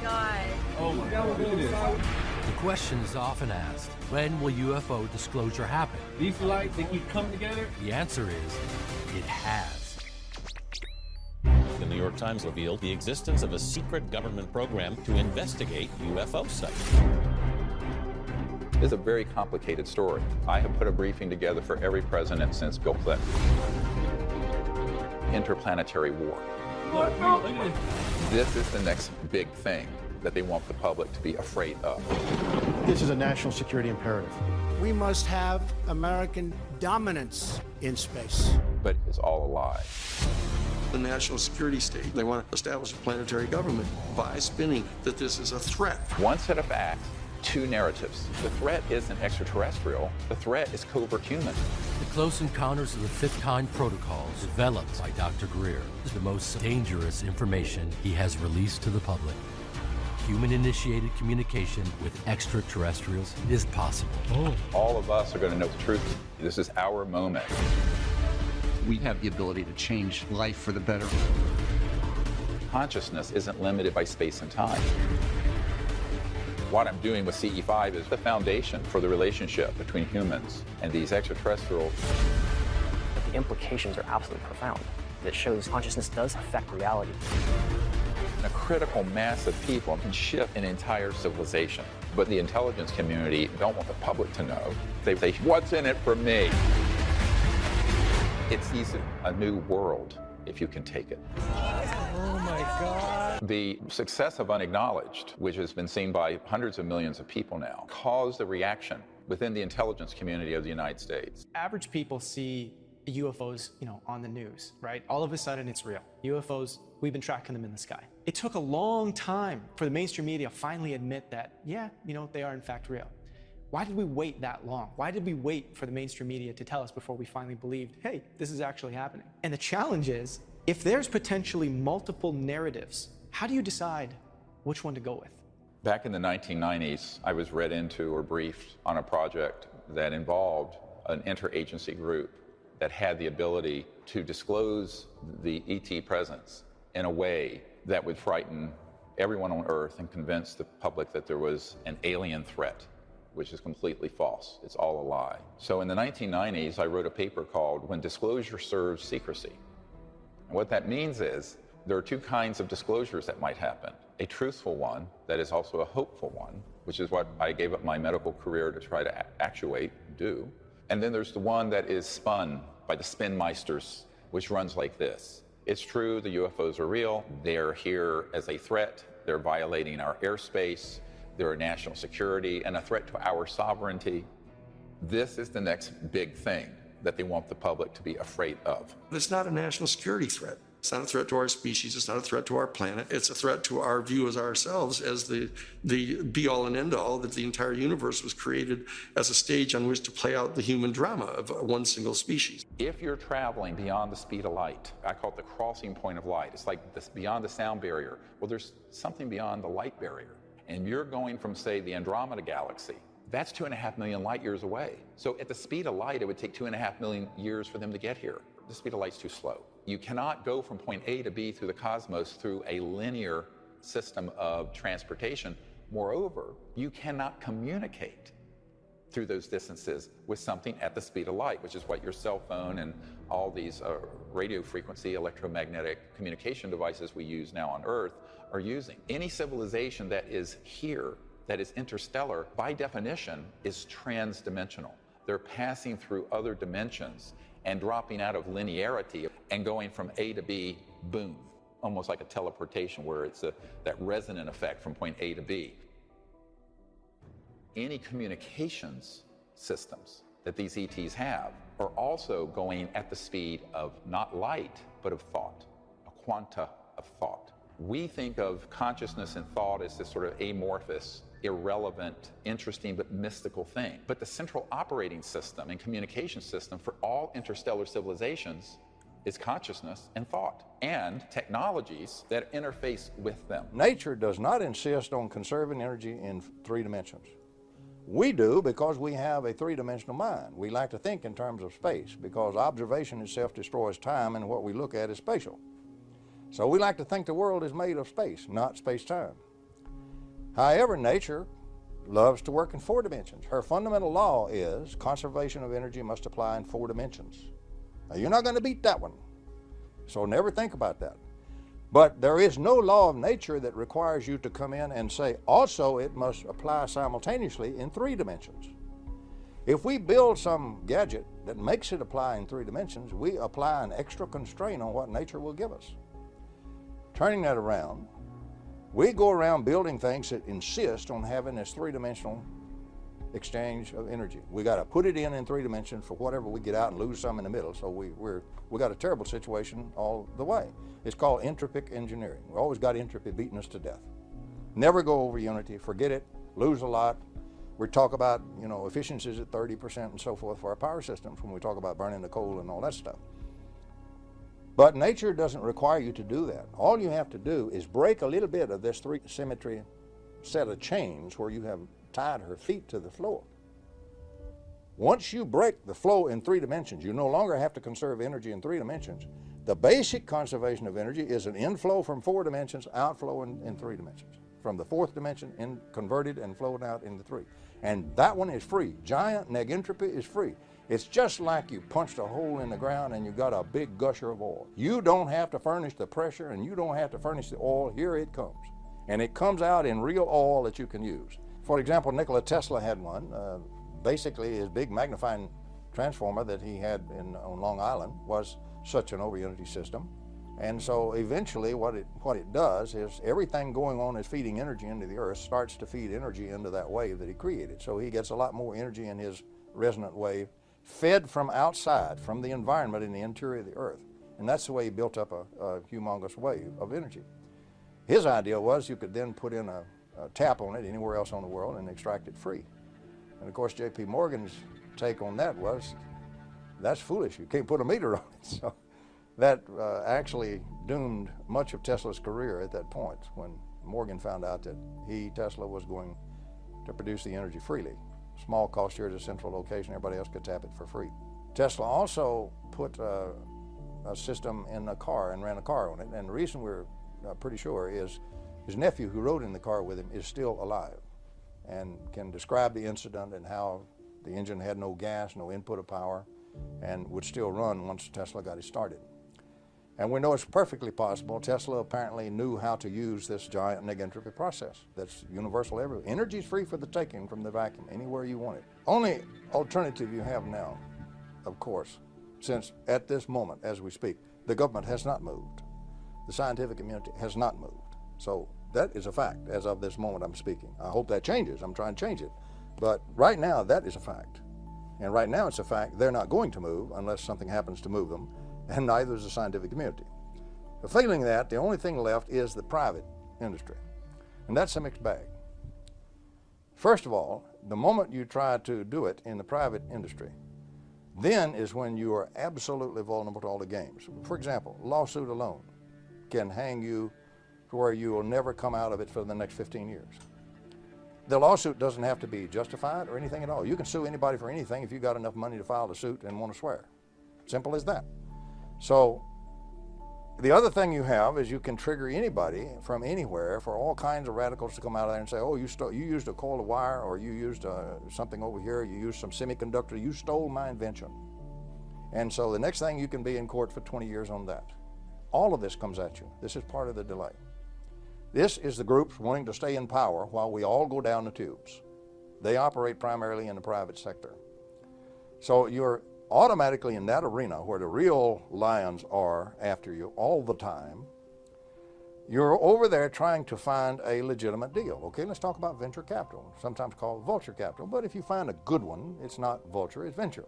God. Oh my God. The question is often asked, when will UFO disclosure happen? These lights, they keep coming together? The answer is, it has. The New York Times revealed the existence of a secret government program to investigate UFO sites. It's a very complicated story. I have put a briefing together for every president since Bill Clinton. Interplanetary war. Look at this. This is the next big thing that they want the public to be afraid of. This is a national security imperative. We must have American dominance in space. But it's all a lie. The national security state, they want to establish a planetary government by spinning that this is a threat. One set of facts, two narratives. The threat isn't extraterrestrial. The threat is covert human. The Close Encounters of the Fifth Kind protocols, developed by Dr. Greer, is the most dangerous information he has released to the public. Human-initiated communication with extraterrestrials is possible. All of us are going to know the truth. This is our moment. We have the ability to change life for the better. Consciousness isn't limited by space and time. What I'm doing with CE5 is the foundation for the relationship between humans and these extraterrestrials. The implications are absolutely profound. It shows consciousness does affect reality. A critical mass of people can shift an entire civilization. But the intelligence community don't want the public to know. They say, what's in it for me? It's easy, a new world, if you can take it. Oh my God. The success of Unacknowledged, which has been seen by hundreds of millions of people now, caused a reaction within the intelligence community of the United States. Average people see UFOs, on the news, right? All of a sudden it's real. UFOs, we've been tracking them in the sky. It took a long time for the mainstream media to finally admit that, yeah, they are in fact real. Why did we wait that long? Why did we wait for the mainstream media to tell us before we finally believed, hey, this is actually happening? And the challenge is, if there's potentially multiple narratives, how do you decide which one to go with? Back in the 1990s, I was read into or briefed on a project that involved an interagency group that had the ability to disclose the ET presence in a way that would frighten everyone on Earth and convince the public that there was an alien threat, which is completely false. It's all a lie. So in the 1990s, I wrote a paper called When Disclosure Serves Secrecy. And what that means is there are two kinds of disclosures that might happen. A truthful one that is also a hopeful one, which is what I gave up my medical career to try to do. And then there's the one that is spun by the spin meisters, which runs like this. It's true, the UFOs are real. They're here as a threat. They're violating our airspace. They're a national security and a threat to our sovereignty. This is the next big thing that they want the public to be afraid of. It's not a national security threat. It's not a threat to our species. It's not a threat to our planet. It's a threat to our view as ourselves as the be-all and end-all, that the entire universe was created as a stage on which to play out the human drama of one single species. If you're traveling beyond the speed of light, I call it the crossing point of light. It's like this beyond the sound barrier. Well, there's something beyond the light barrier. And you're going from, say, the Andromeda galaxy. That's 2.5 million light years away. So at the speed of light, it would take 2.5 million years for them to get here. The speed of light's too slow. You cannot go from point A to B through the cosmos through a linear system of transportation. Moreover, you cannot communicate through those distances with something at the speed of light, which is what your cell phone and all these radio frequency electromagnetic communication devices we use now on Earth are using. Any civilization that is here, that is interstellar, by definition, is transdimensional. They're passing through other dimensions and dropping out of linearity and going from A to B, boom, almost like a teleportation where it's that resonant effect from point A to B. Any communications systems that these ETs have are also going at the speed of not light, but of thought, a quanta of thought. We think of consciousness and thought as this sort of amorphous, irrelevant, interesting, but mystical thing. But the central operating system and communication system for all interstellar civilizations is consciousness and thought, and technologies that interface with them. Nature does not insist on conserving energy in 3 dimensions. We do because we have a 3-dimensional mind. We like to think in terms of space because observation itself destroys time and what we look at is spatial. So we like to think the world is made of space, not space-time. However, nature loves to work in 4 dimensions. Her fundamental law is conservation of energy must apply in 4 dimensions. Now, you're not going to beat that one, so never think about that. But there is no law of nature that requires you to come in and say, also it must apply simultaneously in 3 dimensions. If we build some gadget that makes it apply in 3 dimensions, we apply an extra constraint on what nature will give us. Turning that around, we go around building things that insist on having this 3-dimensional exchange of energy. We got to put it in 3 dimensions for whatever we get out and lose some in the middle. So we got a terrible situation all the way. It's called entropic engineering. We always got entropy beating us to death. Never go over unity, forget it, lose a lot. We talk about, efficiencies at 30% and so forth for our power systems when we talk about burning the coal and all that stuff. But nature doesn't require you to do that. All you have to do is break a little bit of this 3 symmetry set of chains where you have tied her feet to the floor. Once you break the flow in 3 dimensions, you no longer have to conserve energy in 3 dimensions. The basic conservation of energy is an inflow from 4 dimensions, outflow in 3 dimensions. From the 4th dimension, converted and flowed out into 3. And that one is free. Giant negentropy is free. It's just like you punched a hole in the ground and you got a big gusher of oil. You don't have to furnish the pressure and you don't have to furnish the oil. Here it comes. And it comes out in real oil that you can use. For example, Nikola Tesla had one. Basically, his big magnifying transformer that he had on Long Island was such an over-unity system. And so eventually what it does is everything going on is feeding energy into the earth starts to feed energy into that wave that he created. So he gets a lot more energy in his resonant wave fed from outside, from the environment in the interior of the earth. And that's the way he built up a humongous wave of energy. His idea was you could then put in a tap on it anywhere else on the world and extract it free. And of course, J.P. Morgan's take on that was, that's foolish, you can't put a meter on it. So that actually doomed much of Tesla's career at that point when Morgan found out that Tesla, was going to produce the energy freely. Small cost here at a central location, everybody else could tap it for free. Tesla also put a system in a car and ran a car on it, and the reason we're pretty sure is his nephew who rode in the car with him is still alive and can describe the incident and how the engine had no gas, no input of power, and would still run once Tesla got it started. And we know it's perfectly possible. Tesla apparently knew how to use this giant negentropy process that's universal everywhere. Energy is free for the taking from the vacuum, anywhere you want it. Only alternative you have now, of course, since at this moment, as we speak, the government has not moved. The scientific community has not moved. So that is a fact as of this moment I'm speaking. I hope that changes. I'm trying to change it. But right now, that is a fact. And right now it's a fact they're not going to move unless something happens to move them, and neither is the scientific community. Failing that, the only thing left is the private industry. And that's a mixed bag. First of all, the moment you try to do it in the private industry, then is when you are absolutely vulnerable to all the games. For example, lawsuit alone can hang you to where you will never come out of it for the next 15 years. The lawsuit doesn't have to be justified or anything at all. You can sue anybody for anything if you got enough money to file the suit and want to swear. Simple as that. So the other thing you have is you can trigger anybody from anywhere for all kinds of radicals to come out of there and say, oh, you used a coil of wire, or you used something over here, you used some semiconductor, you stole my invention. And so the next thing you can be in court for 20 years on that. All of this comes at you. This is part of the delay. This is the groups wanting to stay in power while we all go down the tubes. They operate primarily in the private sector. So you're automatically in that arena where the real lions are after you all the time. You're over there trying to find a legitimate deal. Okay, let's talk about venture capital, sometimes called vulture capital. But if you find a good one, it's not vulture, it's venture.